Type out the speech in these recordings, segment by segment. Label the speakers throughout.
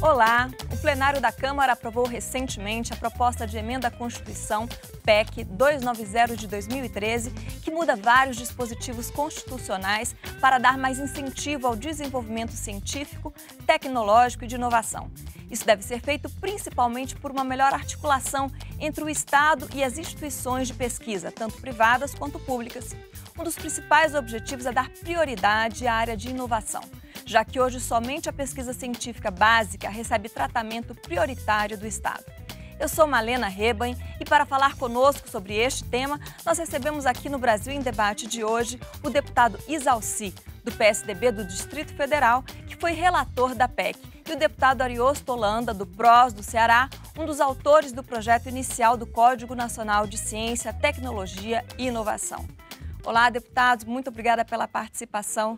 Speaker 1: Olá! O plenário da Câmara aprovou recentemente a proposta de emenda à Constituição, PEC 290 de 2013, que muda vários dispositivos constitucionais para dar mais incentivo ao desenvolvimento científico, tecnológico e de inovação. Isso deve ser feito principalmente por uma melhor articulação entre o Estado e as instituições de pesquisa, tanto privadas quanto públicas. Um dos principais objetivos é dar prioridade à área de inovação, já que hoje somente a pesquisa científica básica recebe tratamento prioritário do Estado. Eu sou Malena Reban e para falar conosco sobre este tema, nós recebemos aqui no Brasil em Debate de hoje o deputado Isalci, do PSDB do Distrito Federal, que foi relator da PEC, e o deputado Ariosto Holanda, do PROS do Ceará, um dos autores do projeto inicial do Código Nacional de Ciência, Tecnologia e Inovação. Olá, deputados, muito obrigada pela participação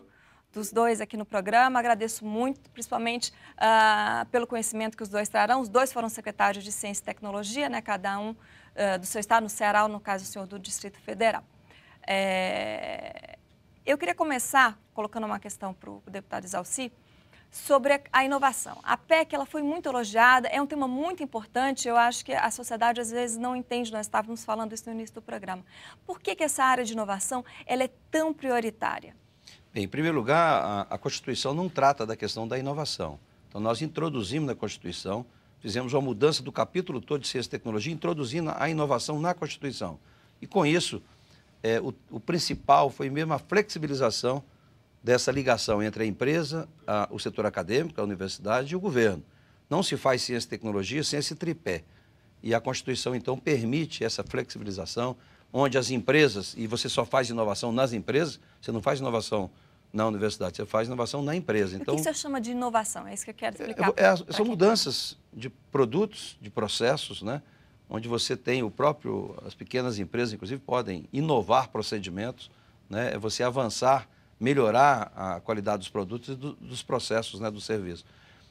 Speaker 1: dos dois aqui no programa. Agradeço muito, principalmente pelo conhecimento que os dois trarão. Os dois foram secretários de Ciência e Tecnologia, né, cada um do seu estado, no Ceará, no caso o senhor do Distrito Federal. Eu queria começar colocando uma questão para o deputado Isalci sobre a inovação. A PEC ela foi muito elogiada, é um tema muito importante, eu acho que a sociedade às vezes não entende, nós estávamos falando isso no início do programa. Por que essa área de inovação ela é tão prioritária?
Speaker 2: Bem, em primeiro lugar, a Constituição não trata da questão da inovação. Então, nós introduzimos na Constituição, fizemos uma mudança do capítulo todo de Ciência e Tecnologia, introduzindo a inovação na Constituição. E com isso, o principal foi mesmo a flexibilização dessa ligação entre a empresa, o setor acadêmico, a universidade e o governo. Não se faz ciência e tecnologia sem esse tripé. E a Constituição, então, permite essa flexibilização, onde as empresas, e você só faz inovação nas empresas, você não faz inovação na universidade, você faz inovação na empresa. Então,
Speaker 1: o que você chama de inovação? É isso que eu quero explicar.
Speaker 2: São mudanças de produtos, de processos, né? Onde você tem as pequenas empresas, inclusive, podem inovar procedimentos, né? É você avançar, melhorar a qualidade dos produtos e dos processos, né, do serviço.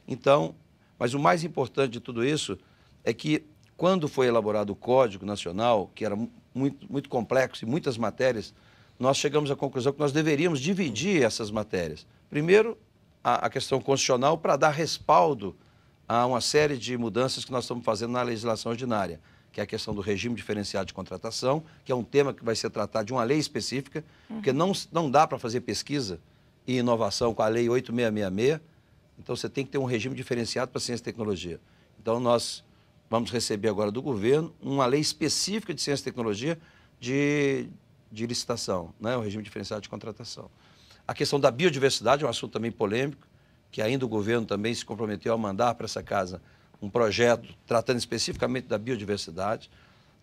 Speaker 2: Então, mas o mais importante de tudo isso é que, quando foi elaborado o Código Nacional, que era muito complexo e muitas matérias, nós chegamos à conclusão que nós deveríamos dividir essas matérias. Primeiro, a questão constitucional para dar respaldo a uma série de mudanças que nós estamos fazendo na legislação ordinária, que é a questão do regime diferenciado de contratação, que é um tema que vai ser tratado de uma lei específica, porque não dá para fazer pesquisa e inovação com a Lei 8666, então você tem que ter um regime diferenciado para ciência e tecnologia. Então nós vamos receber agora do governo uma lei específica de ciência e tecnologia de licitação, né? O regime diferenciado de contratação. A questão da biodiversidade é um assunto também polêmico, que ainda o governo também se comprometeu a mandar para essa casa um projeto tratando especificamente da biodiversidade.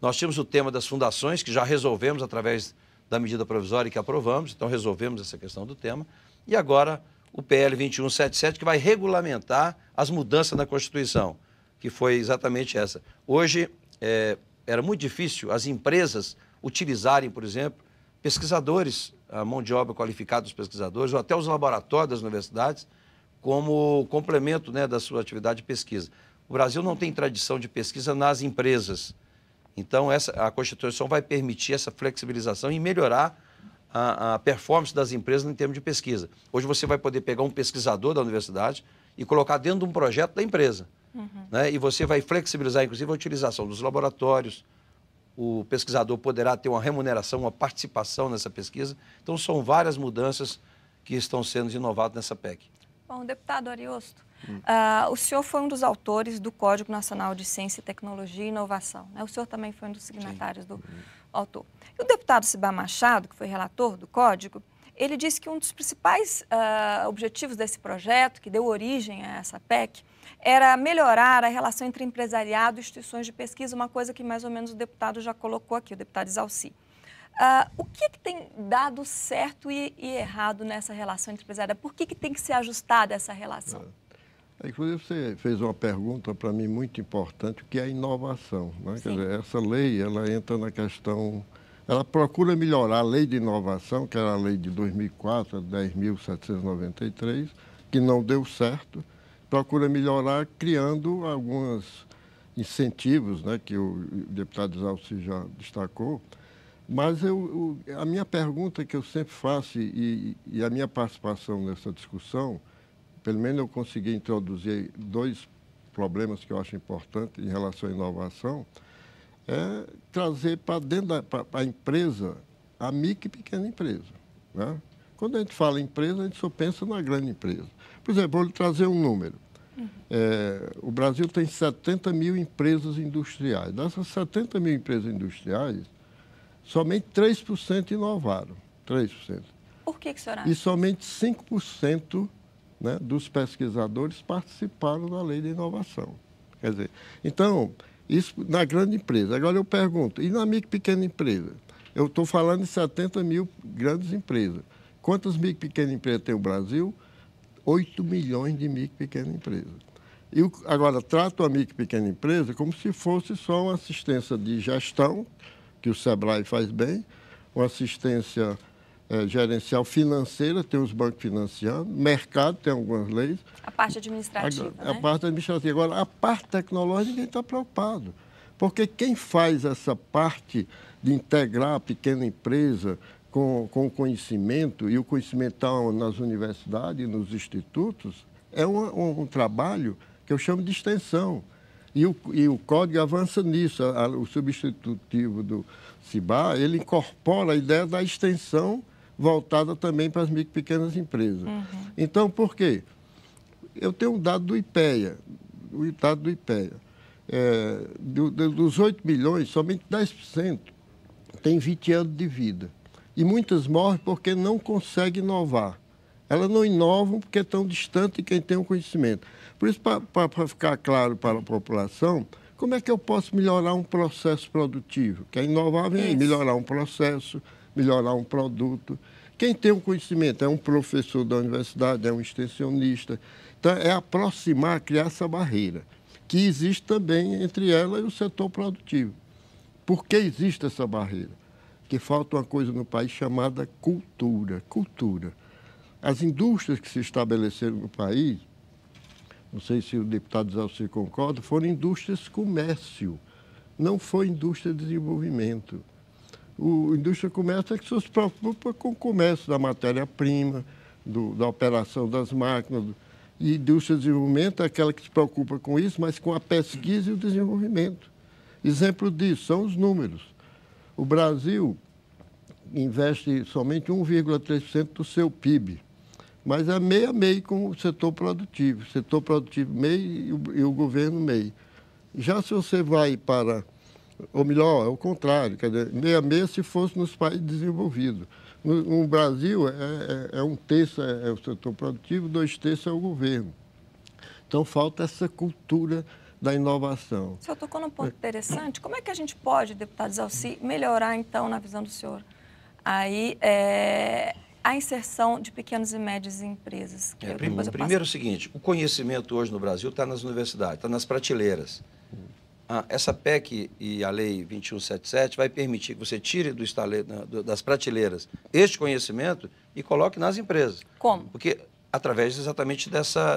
Speaker 2: Nós tínhamos o tema das fundações, que já resolvemos através da medida provisória que aprovamos, então resolvemos essa questão do tema. E agora o PL 2177, que vai regulamentar as mudanças na Constituição, que foi exatamente essa. Hoje, era muito difícil as empresas utilizarem, por exemplo, pesquisadores, a mão de obra qualificada dos pesquisadores, ou até os laboratórios das universidades, como complemento, né, da sua atividade de pesquisa. O Brasil não tem tradição de pesquisa nas empresas. Então, a Constituição vai permitir essa flexibilização e melhorar a performance das empresas em termos de pesquisa. Hoje você vai poder pegar um pesquisador da universidade e colocar dentro de um projeto da empresa. Né? E você vai flexibilizar, inclusive, a utilização dos laboratórios. O pesquisador poderá ter uma remuneração, uma participação nessa pesquisa. Então, são várias mudanças que estão sendo inovadas nessa PEC.
Speaker 1: Bom, deputado Ariosto, o senhor foi um dos autores do Código Nacional de Ciência, Tecnologia e Inovação, né? O senhor também foi um dos signatários do autor. E o deputado Cibar Machado, que foi relator do Código, ele disse que um dos principais objetivos desse projeto, que deu origem a essa PEC, era melhorar a relação entre empresariado e instituições de pesquisa, uma coisa que mais ou menos o deputado já colocou aqui, o deputado Isalci. O que tem dado certo e errado nessa relação entre empresariado? Por que tem que ser ajustada essa relação?
Speaker 3: Inclusive, você fez uma pergunta para mim muito importante, que é a inovação, né? Quer dizer, essa lei, ela entra na questão, ela procura melhorar a lei de inovação, que era a lei de 2004, 10.793, que não deu certo, procura melhorar criando alguns incentivos, né, que o deputado Isalci já destacou. Mas a minha pergunta que eu sempre faço e a minha participação nessa discussão, pelo menos eu consegui introduzir dois problemas que eu acho importante em relação à inovação é trazer para dentro para a empresa a micro e pequena empresa, né? Quando a gente fala em empresa, a gente só pensa na grande empresa. Por exemplo, vou lhe trazer um número. O Brasil tem 70 mil empresas industriais. Dessas 70 mil empresas industriais, somente 3% inovaram. 3%.
Speaker 1: Por que o senhor acha?
Speaker 3: E somente 5%, né, dos pesquisadores participaram da lei de inovação. Quer dizer, então, isso na grande empresa. Agora eu pergunto, e na micro e pequena empresa? Eu estou falando de 70 mil grandes empresas. Quantas micro e pequenas empresas tem o Brasil? 8 milhões de micro e pequenas empresas. E agora, trato a micro e pequena empresa como se fosse só uma assistência de gestão, que o SEBRAE faz bem, uma assistência gerencial financeira, tem os bancos financiando, mercado, tem algumas leis.
Speaker 1: A parte administrativa,
Speaker 3: A parte administrativa. Agora, a parte tecnológica, ninguém está preocupado. Porque quem faz essa parte de integrar a pequena empresa com o conhecimento, e o conhecimento está nas universidades, nos institutos, é um trabalho que eu chamo de extensão. E o código avança nisso. O substitutivo do CIBA, ele incorpora a ideia da extensão voltada também para as micro e pequenas empresas. Então, por quê? Eu tenho um dado do IPEA. Dos 8 milhões, somente 10% tem 20 anos de vida. E muitas morrem porque não conseguem inovar. Elas não inovam porque estão distantes de quem tem o conhecimento. Por isso, para ficar claro para a população, como é que eu posso melhorar um processo produtivo? Que é inovável em melhorar um processo, melhorar um produto. Quem tem o conhecimento é um professor da universidade, é um extensionista. Então, é aproximar, criar essa barreira, que existe também entre ela e o setor produtivo. Por que existe essa barreira? Porque falta uma coisa no país chamada cultura. Cultura. As indústrias que se estabeleceram no país, não sei se o deputado Zalci concorda, foram indústrias comércio, não foi indústria de desenvolvimento. O indústria comércio é que se preocupa com o comércio da matéria-prima, da operação das máquinas. E indústria de desenvolvimento é aquela que se preocupa com isso, mas com a pesquisa e o desenvolvimento. Exemplo disso são os números. O Brasil investe somente 1,3% do seu PIB, mas é meio a meio com o setor produtivo. O setor produtivo meio e o governo meio. Já se você vai para, ou melhor, é o contrário, quer dizer, meio a meio se fosse nos países desenvolvidos. No Brasil, um terço é o setor produtivo, 2/3 é o governo. Então, falta essa cultura da inovação.
Speaker 1: O senhor tocou num ponto interessante. Como é que a gente pode, deputado Zalci, melhorar, então, na visão do senhor, aí, a inserção de pequenas e médias empresas?
Speaker 2: Primeiro é o seguinte, o conhecimento hoje no Brasil está nas universidades, está nas prateleiras. Essa PEC e a Lei 2177 vai permitir que você tire das prateleiras este conhecimento e coloque nas empresas.
Speaker 1: Como?
Speaker 2: Porque através exatamente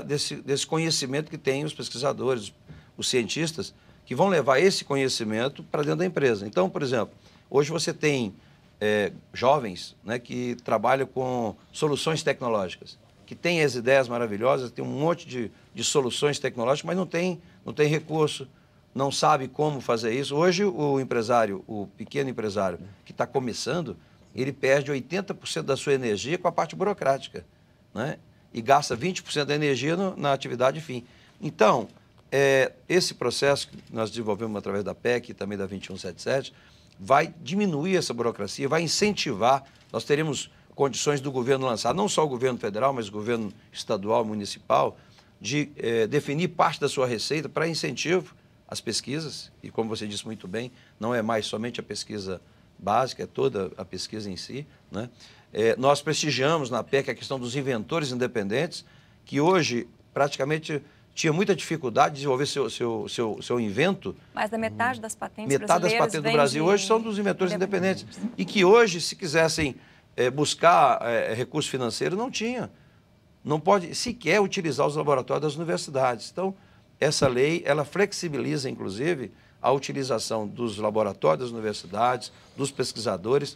Speaker 2: desse conhecimento que têm os pesquisadores, os cientistas, que vão levar esse conhecimento para dentro da empresa. Então, por exemplo, hoje você tem jovens, né, que trabalham com soluções tecnológicas, que têm as ideias maravilhosas, tem um monte de soluções tecnológicas, mas não tem recurso, não sabe como fazer isso. Hoje, o empresário, o pequeno empresário que está começando, ele perde 80% da sua energia com a parte burocrática, né? E gasta 20% da energia na atividade fim. Então, esse processo que nós desenvolvemos através da PEC e também da 2177 vai diminuir essa burocracia, vai incentivar. Nós teremos condições do governo lançar, não só o governo federal, mas o governo estadual, municipal, de definir parte da sua receita para incentivo às pesquisas, e como você disse muito bem, não é mais somente a pesquisa básica, é toda a pesquisa em si, né? Nós prestigiamos na PEC a questão dos inventores independentes, que hoje praticamente tinha muita dificuldade de desenvolver seu invento.
Speaker 1: Mais da metade das patentes
Speaker 2: brasileiras. Metade das patentes do Brasil hoje são dos inventores independentes. E que hoje, se quisessem buscar recurso financeiro, não tinha. Não pode sequer utilizar os laboratórios das universidades. Então, essa lei, ela flexibiliza, inclusive, a utilização dos laboratórios das universidades, dos pesquisadores,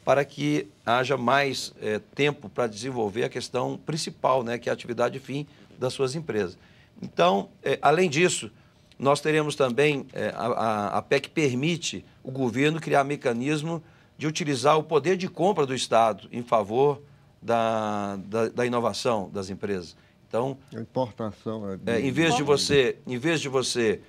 Speaker 2: para que haja mais tempo para desenvolver a questão principal, né, que é a atividade fim das suas empresas. Então, além disso, nós teremos também, a PEC permite o governo criar mecanismo de utilizar o poder de compra do Estado em favor da inovação das empresas. Então,
Speaker 3: a importação
Speaker 2: em vez de você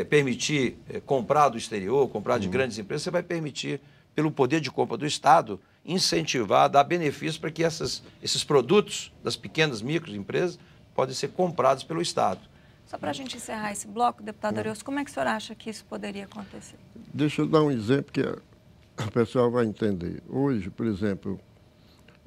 Speaker 2: permitir comprar do exterior, comprar de grandes empresas, você vai permitir, pelo poder de compra do Estado, incentivar, dar benefícios para que esses produtos das pequenas microempresas podem ser comprados pelo Estado.
Speaker 1: Só para a gente encerrar esse bloco, deputado Ariosto, como é que o senhor acha que isso poderia acontecer?
Speaker 3: Deixa eu dar um exemplo que o pessoal vai entender. Hoje, por exemplo,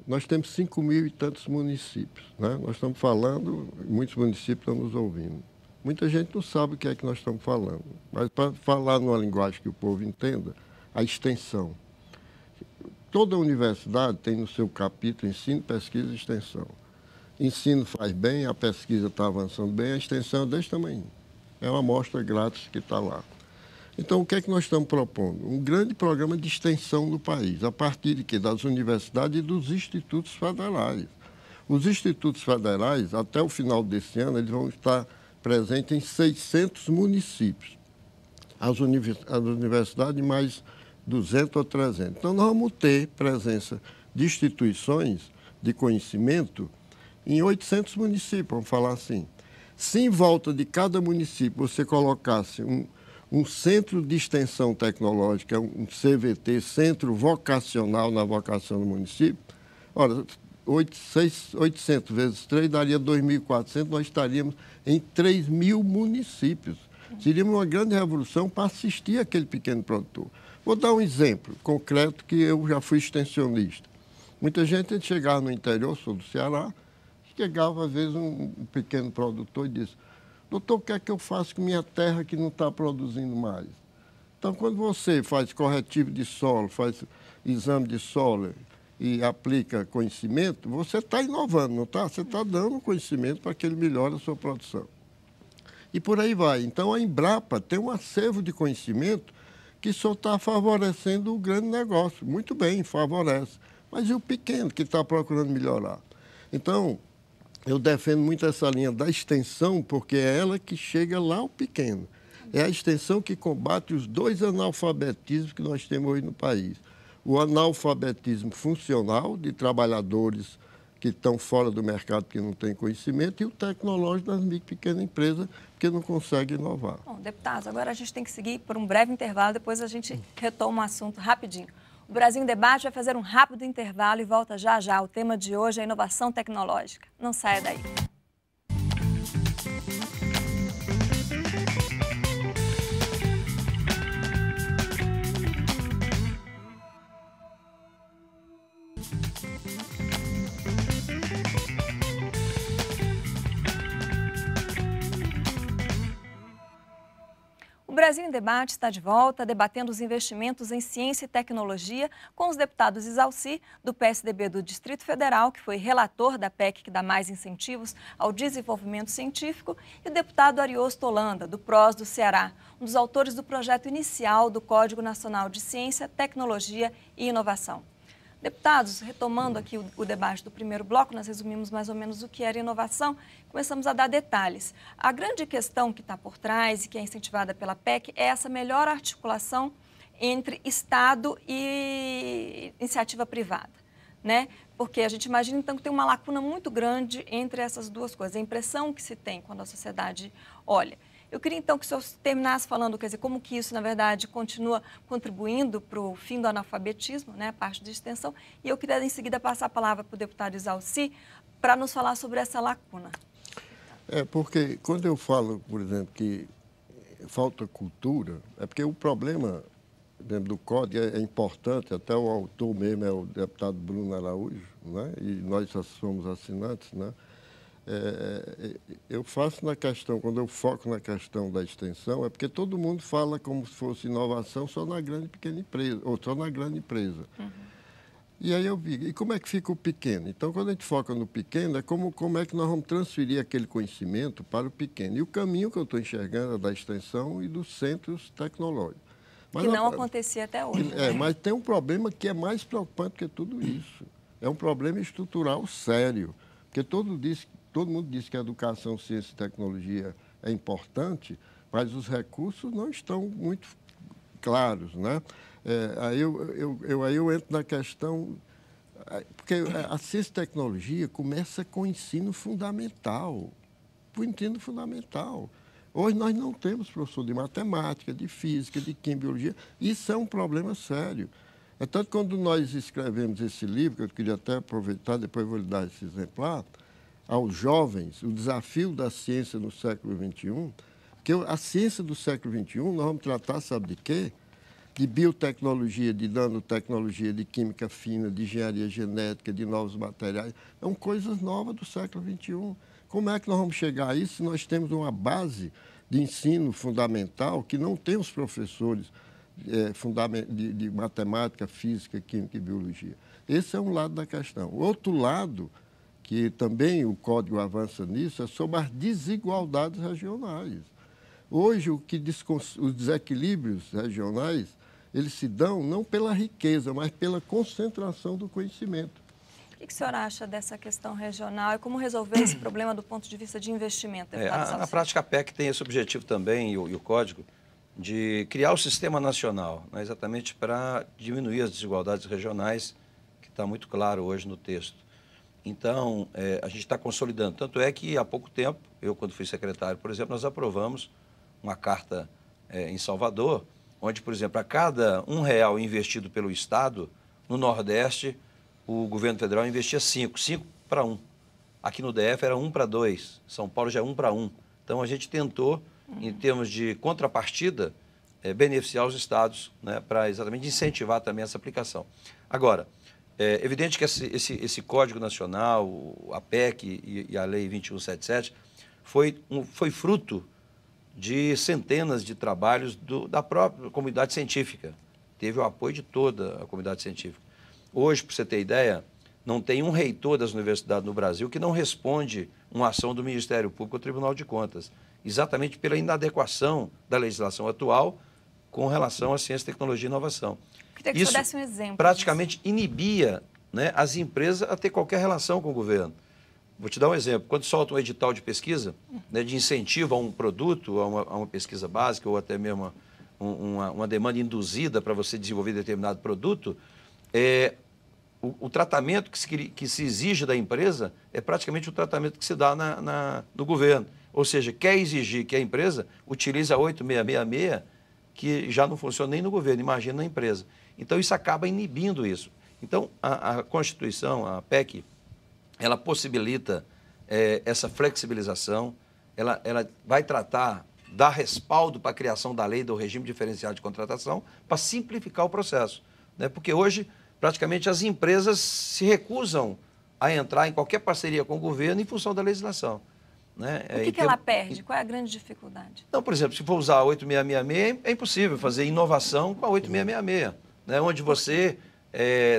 Speaker 3: nós temos 5.000 e tantos municípios, né? Nós estamos falando, muitos municípios estão nos ouvindo. Muita gente não sabe o que é que nós estamos falando, mas para falar numa linguagem que o povo entenda, a extensão. Toda universidade tem no seu capítulo ensino, pesquisa e extensão. Ensino faz bem, a pesquisa está avançando bem, a extensão é desse tamanho. É uma amostra grátis que está lá. Então, o que é que nós estamos propondo? Um grande programa de extensão do país, a partir de quê? Das universidades e dos institutos federais. Os institutos federais, até o final desse ano, eles vão estar presentes em 600 municípios. As universidades, mais 200 ou 300. Então, nós vamos ter presença de instituições de conhecimento em 800 municípios, vamos falar assim. Se em volta de cada município você colocasse um centro de extensão tecnológica, um CVT, Centro Vocacional na vocação do município, ora, 800 vezes 3 daria 2.400, nós estaríamos em 3.000 municípios. Seria uma grande revolução para assistir aquele pequeno produtor. Vou dar um exemplo concreto que eu já fui extensionista. Muita gente chegava no interior, sou do Ceará, chegava às vezes um pequeno produtor e disse: doutor, o que é que eu faço com minha terra que não está produzindo mais? Então, quando você faz corretivo de solo, faz exame de solo e aplica conhecimento, você está inovando, não está? Você está dando conhecimento para que ele melhore a sua produção. E por aí vai. Então, a Embrapa tem um acervo de conhecimento que só está favorecendo o grande negócio. Muito bem, favorece. Mas e o pequeno que está procurando melhorar? Então, eu defendo muito essa linha da extensão, porque é ela que chega lá ao pequeno. É a extensão que combate os dois analfabetismos que nós temos hoje no país. O analfabetismo funcional, de trabalhadores que estão fora do mercado, que não têm conhecimento, e o tecnológico das micro e pequenas empresas, que não conseguem inovar.
Speaker 1: Bom, deputados, agora a gente tem que seguir por um breve intervalo, depois a gente retoma o assunto rapidinho. O Brasil em Debate vai fazer um rápido intervalo e volta já já. O tema de hoje é a inovação tecnológica. Não saia daí. O Brasil em Debate está de volta, debatendo os investimentos em ciência e tecnologia com os deputados Isalci, do PSDB do Distrito Federal, que foi relator da PEC que dá mais incentivos ao desenvolvimento científico, e o deputado Ariosto Holanda, do PROS do Ceará, um dos autores do projeto inicial do Código Nacional de Ciência, Tecnologia e Inovação. Deputados, retomando aqui o debate do primeiro bloco, nós resumimos mais ou menos o que era inovação, começamos a dar detalhes. A grande questão que está por trás e que é incentivada pela PEC é essa melhor articulação entre Estado e iniciativa privada, né? Porque a gente imagina, então, que tem uma lacuna muito grande entre essas duas coisas, a impressão que se tem quando a sociedade olha. Eu queria, então, que o senhor terminasse falando, quer dizer, como que isso, na verdade, continua contribuindo para o fim do analfabetismo, né, a parte de extensão. E eu queria, em seguida, passar a palavra para o deputado Isalci para nos falar sobre essa lacuna.
Speaker 3: Porque quando eu falo, por exemplo, que falta cultura, é porque o problema dentro do código é importante, até o autor mesmo é o deputado Bruno Araújo, né, e nós somos assinantes, né? Eu faço na questão, quando eu foco na questão da extensão, é porque todo mundo fala como se fosse inovação só na grande e pequena empresa, ou só na grande empresa. Uhum. E aí eu vi, e como é que fica o pequeno? Então, quando a gente foca no pequeno, é como é que nós vamos transferir aquele conhecimento para o pequeno. E o caminho que eu estou enxergando é da extensão e dos centros tecnológicos. Mas
Speaker 1: que não acontecia até hoje.
Speaker 3: Mas tem um problema que é mais preocupante que tudo isso. É um problema estrutural sério. Porque todo mundo diz que a educação, ciência e tecnologia é importante, mas os recursos não estão muito claros, né? Aí eu entro na questão, porque a ciência e tecnologia começa com o ensino fundamental, Hoje nós não temos professor de matemática, de física, de química, biologia. Isso é um problema sério. É tanto que quando nós escrevemos esse livro, que eu queria até aproveitar, depois vou lhe dar esse exemplar, aos jovens, o desafio da ciência no século XXI, que a ciência do século XXI, nós vamos tratar, sabe de quê? De biotecnologia, de nanotecnologia, de química fina, de engenharia genética, de novos materiais. São coisas novas do século XXI. Como é que nós vamos chegar a isso se nós temos uma base de ensino fundamental que não tem os professores de matemática, física, química e biologia? Esse é um lado da questão. O outro lado, que também o Código avança nisso, é sobre as desigualdades regionais. Hoje, os desequilíbrios regionais, eles se dão não pela riqueza, mas pela concentração do conhecimento.
Speaker 1: O que o senhor acha dessa questão regional e como resolver esse problema do ponto de vista de investimento?
Speaker 2: Na prática, a PEC tem esse objetivo também, e o Código, de criar o sistema nacional, né, exatamente para diminuir as desigualdades regionais, que está muito claro hoje no texto. Então, a gente está consolidando. Tanto é que, há pouco tempo, eu, quando fui secretário, por exemplo, nós aprovamos uma carta em Salvador, onde, por exemplo, a cada R$1 investido pelo Estado, no Nordeste, o governo federal investia 5 para 1. Aqui no DF era 1 para 2, São Paulo já é 1 para 1. Então, a gente tentou, em termos de contrapartida, beneficiar os estados, né, para exatamente incentivar também essa aplicação. Agora, é evidente que esse Código Nacional, a PEC e a Lei 2177, foi fruto de centenas de trabalhos da própria comunidade científica. Teve o apoio de toda a comunidade científica. Hoje, para você ter ideia, não tem um reitor das universidades no Brasil que não responde uma ação do Ministério Público ao Tribunal de Contas, exatamente pela inadequação da legislação atual com relação à ciência, tecnologia e inovação.
Speaker 1: Queria que o senhor desse um exemplo.
Speaker 2: Praticamente inibia, né, as empresas a ter qualquer relação com o governo. Vou te dar um exemplo. Quando solta um edital de pesquisa, né, de incentivo a um produto, a uma pesquisa básica ou até mesmo uma demanda induzida para você desenvolver determinado produto, o tratamento que se exige da empresa é praticamente o tratamento que se dá no governo. Ou seja, quer exigir que a empresa utilize a 8666, que já não funciona nem no governo, imagina na empresa. Então, isso acaba inibindo isso. Então, a Constituição, a PEC, ela possibilita essa flexibilização, ela vai tratar, dar respaldo para a criação da lei do regime diferenciado de contratação para simplificar o processo, né? Porque hoje, praticamente, as empresas se recusam a entrar em qualquer parceria com o governo em função da legislação, né?
Speaker 1: O que ela perde? Qual é a grande dificuldade?
Speaker 2: Então, por exemplo, se for usar a 8666, é impossível fazer inovação com a 8666, né? Onde você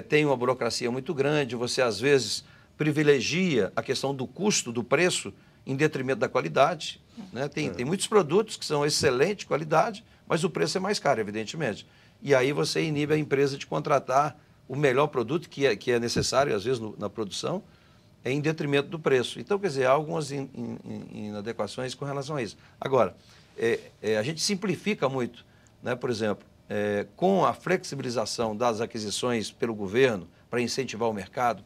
Speaker 2: tem uma burocracia muito grande, você, às vezes, privilegia a questão do custo, do preço, em detrimento da qualidade, né? Tem muitos produtos que são excelente qualidade, mas o preço é mais caro, evidentemente. E aí você inibe a empresa de contratar o melhor produto que é necessário, às vezes, na produção, em detrimento do preço. Então, quer dizer, há algumas inadequações com relação a isso. Agora, a gente simplifica muito, né? Por exemplo, com a flexibilização das aquisições pelo governo para incentivar o mercado,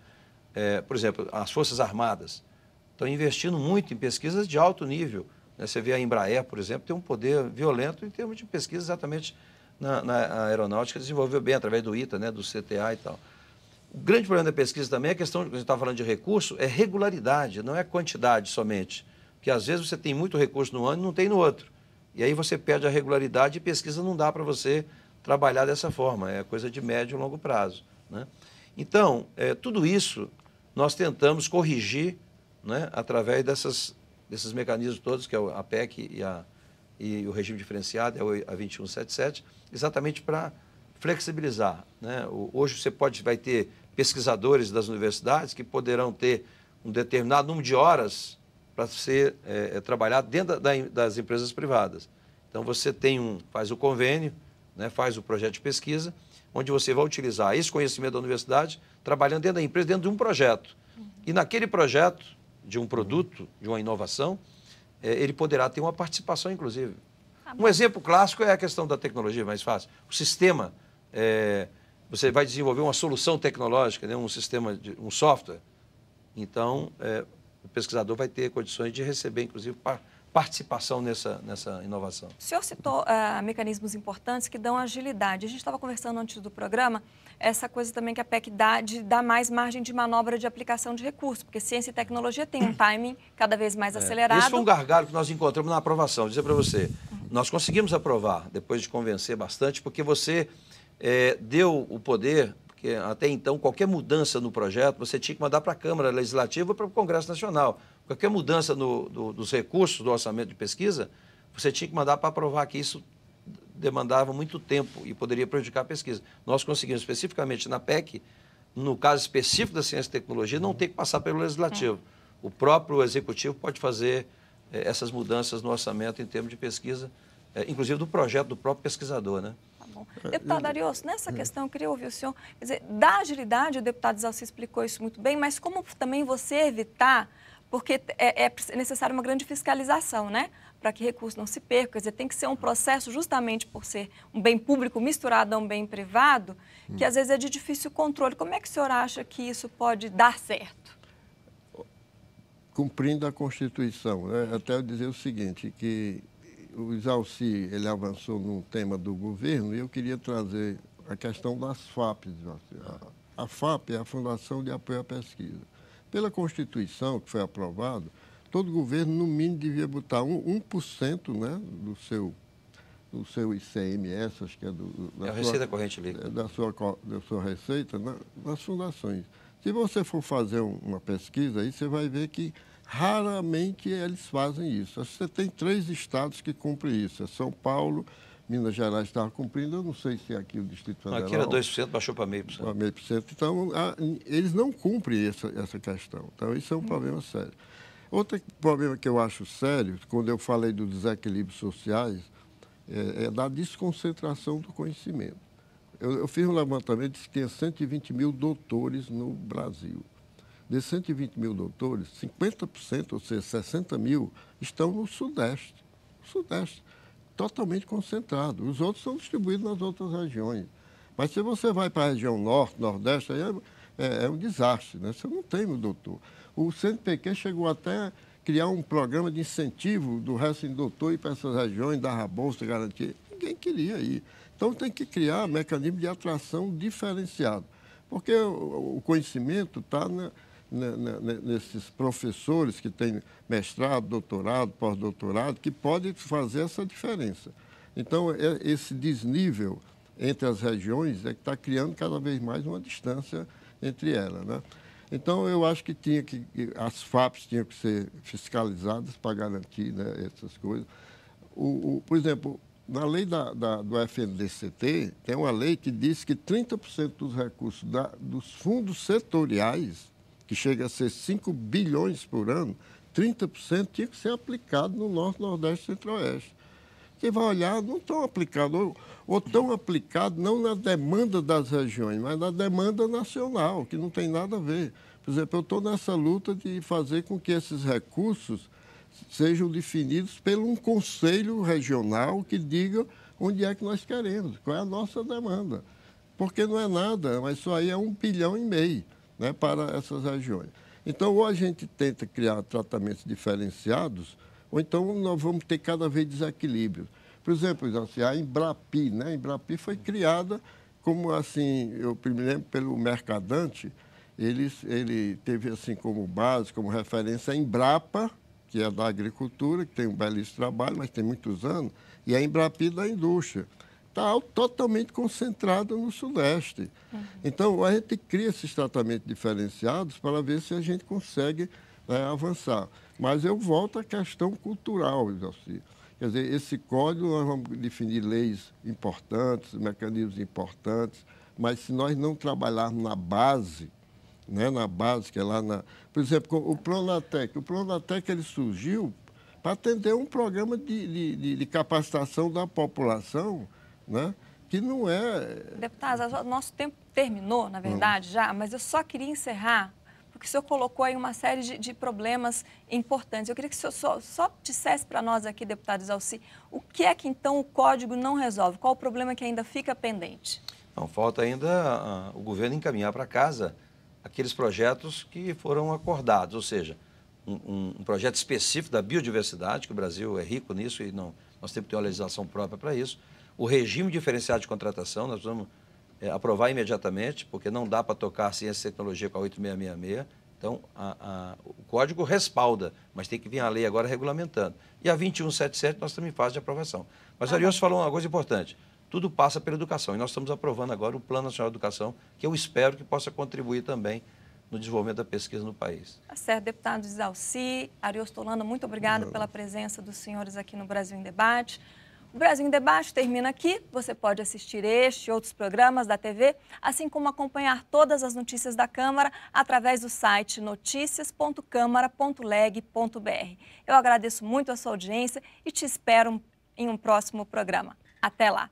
Speaker 2: por exemplo, as Forças Armadas estão investindo muito em pesquisas de alto nível, né? Você vê a Embraer, por exemplo, tem um poder violento em termos de pesquisa exatamente na aeronáutica, desenvolveu bem através do ITA, né? Do CTA e tal. O grande problema da pesquisa também é a questão, que a gente está falando de recurso, é regularidade, não é quantidade somente. Porque às vezes você tem muito recurso no ano e não tem no outro. E aí você perde a regularidade e pesquisa não dá para você trabalhar dessa forma, é coisa de médio e longo prazo, né? Então, tudo isso nós tentamos corrigir, né, através desses mecanismos todos, que é a PEC e o regime diferenciado, a 2177, exatamente para flexibilizar, né? Hoje você vai ter pesquisadores das universidades que poderão ter um determinado número de horas para ser trabalhado dentro das empresas privadas. Então, você faz o convênio, né, faz o projeto de pesquisa, onde você vai utilizar esse conhecimento da universidade trabalhando dentro da empresa, dentro de um projeto. E naquele projeto, de um produto, de uma inovação, ele poderá ter uma participação, inclusive.
Speaker 1: Tá
Speaker 2: Um
Speaker 1: bom.
Speaker 2: exemplo clássico é a questão da tecnologia, mais fácil. O sistema, você vai desenvolver uma solução tecnológica, né, um sistema, um software. Então, o pesquisador vai ter condições de receber, inclusive, participação nessa inovação.
Speaker 1: O senhor citou mecanismos importantes que dão agilidade. A gente estava conversando antes do programa, essa coisa também que a PEC dá de dar mais margem de manobra de aplicação de recursos, porque ciência e tecnologia tem um timing cada vez mais acelerado.
Speaker 2: Esse foi um gargalo que nós encontramos na aprovação. Vou dizer para você, nós conseguimos aprovar, depois de convencer bastante, porque você deu o poder, porque até então qualquer mudança no projeto você tinha que mandar para a Câmara Legislativa ou para o Congresso Nacional. Qualquer mudança dos recursos do orçamento de pesquisa, você tinha que mandar para aprovar, que isso demandava muito tempo e poderia prejudicar a pesquisa. Nós conseguimos, especificamente na PEC, no caso específico da ciência e tecnologia, não ter que passar pelo Legislativo. O próprio Executivo pode fazer essas mudanças no orçamento em termos de pesquisa, inclusive do projeto do próprio pesquisador, né?
Speaker 1: Tá bom. Deputado Ariosto, nessa questão eu queria ouvir o senhor, quer dizer, da agilidade, o deputado Zalci explicou isso muito bem, mas como também você evitar, porque é necessária uma grande fiscalização, né? Para que recursos não se percam, quer dizer, tem que ser um processo justamente por ser um bem público misturado a um bem privado, que às vezes é de difícil controle. Como é que o senhor acha que isso pode dar certo?
Speaker 3: Cumprindo a Constituição, né? Até eu dizer o seguinte, que o Zalci, ele avançou num tema do governo e eu queria trazer a questão das FAPs. A FAP é a Fundação de Apoio à Pesquisa. Pela Constituição, que foi aprovado, todo governo, no mínimo, devia botar 1%, né, do seu ICMS, acho que é
Speaker 2: a Receita Corrente Líquida.
Speaker 3: Da sua receita, nas fundações. Se você for fazer uma pesquisa, aí você vai ver que raramente eles fazem isso. Você tem 3 estados que cumprem isso. É São Paulo, Minas Gerais estava cumprindo, eu não sei se aqui o Distrito Federal...
Speaker 2: Aqui era 2%, baixou para 0,5%.
Speaker 3: Para 0,5%. Então, eles não cumprem essa questão. Então, isso é um problema sério. Outro problema que eu acho sério, quando eu falei dos desequilíbrios sociais, é da desconcentração do conhecimento. Eu fiz um levantamento, disse que tinha 120 mil doutores no Brasil. Desses 120 mil doutores, 50%, ou seja, 60 mil, estão no Sudeste. Sudeste, totalmente concentrado. Os outros são distribuídos nas outras regiões. Mas se você vai para a região Norte, Nordeste, aí é um desastre, né? Você não tem um doutor. O CNPq chegou até a criar um programa de incentivo do resto de doutor ir para essas regiões, dar a bolsa, garantia. Ninguém queria ir. Então, tem que criar mecanismo de atração diferenciado. Porque o conhecimento está nesses professores que têm mestrado, doutorado, pós-doutorado, que podem fazer essa diferença. Então, esse desnível entre as regiões é que está criando cada vez mais uma distância entre elas, né? Então, eu acho que as FAPs tinham que ser fiscalizadas para garantir, né, essas coisas. Por exemplo, na lei do FNDCT, tem uma lei que diz que 30% dos recursos dos fundos setoriais, que chega a ser 5 bilhões por ano, 30% tinha que ser aplicado no Norte, Nordeste e Centro-Oeste. Quem vai olhar, não estão aplicados, ou estão aplicados não na demanda das regiões, mas na demanda nacional, que não tem nada a ver. Por exemplo, eu estou nessa luta de fazer com que esses recursos sejam definidos por um conselho regional que diga onde é que nós queremos, qual é a nossa demanda. Porque não é nada, mas isso aí é 1,5 bilhão, né, para essas regiões. Então, ou a gente tenta criar tratamentos diferenciados, ou então nós vamos ter cada vez desequilíbrio. Por exemplo, assim, a Embrapi, né? A Embrapi foi criada como, assim, eu me lembro pelo Mercadante, ele teve assim como base, como referência a Embrapa, que é da agricultura, que tem um belíssimo trabalho, mas tem muitos anos, e a Embrapi da indústria. Está totalmente concentrada no Sudeste. Então, a gente cria esses tratamentos diferenciados para ver se a gente consegue, né, avançar. Mas eu volto à questão cultural, Zalci. Quer dizer, esse código, nós vamos definir leis importantes, mecanismos importantes, mas se nós não trabalharmos na base, né, na base, que é lá na... Por exemplo, o Pronatec ele surgiu para atender um programa de capacitação da população, né, que não é...
Speaker 1: Deputado, nosso tempo terminou, na verdade, já, mas eu só queria encerrar, porque o senhor colocou aí uma série de problemas importantes. Eu queria que o senhor só dissesse para nós aqui, deputado Isalci, o que é que então o Código não resolve? Qual o problema que ainda fica pendente?
Speaker 2: Não, falta ainda o governo encaminhar para casa aqueles projetos que foram acordados, ou seja, um projeto específico da biodiversidade, que o Brasil é rico nisso e nós temos que ter uma legislação própria para isso. O regime diferenciado de contratação, nós vamos aprovar imediatamente, porque não dá para tocar ciência e tecnologia com a 8666. Então, o Código respalda, mas tem que vir a lei agora regulamentando. E a 2177 nós estamos em fase de aprovação. Mas a Ariose falou uma coisa importante. Tudo passa pela educação. E nós estamos aprovando agora o Plano Nacional de Educação, que eu espero que possa contribuir também no desenvolvimento da pesquisa no país.
Speaker 1: Tá certo, deputado Isalci, Ariosto Holanda, muito obrigado pela presença dos senhores aqui no Brasil em Debate. O Brasil em Debate termina aqui. Você pode assistir este e outros programas da TV, assim como acompanhar todas as notícias da Câmara através do site noticias.câmara.leg.br. Eu agradeço muito a sua audiência e te espero em um próximo programa. Até lá!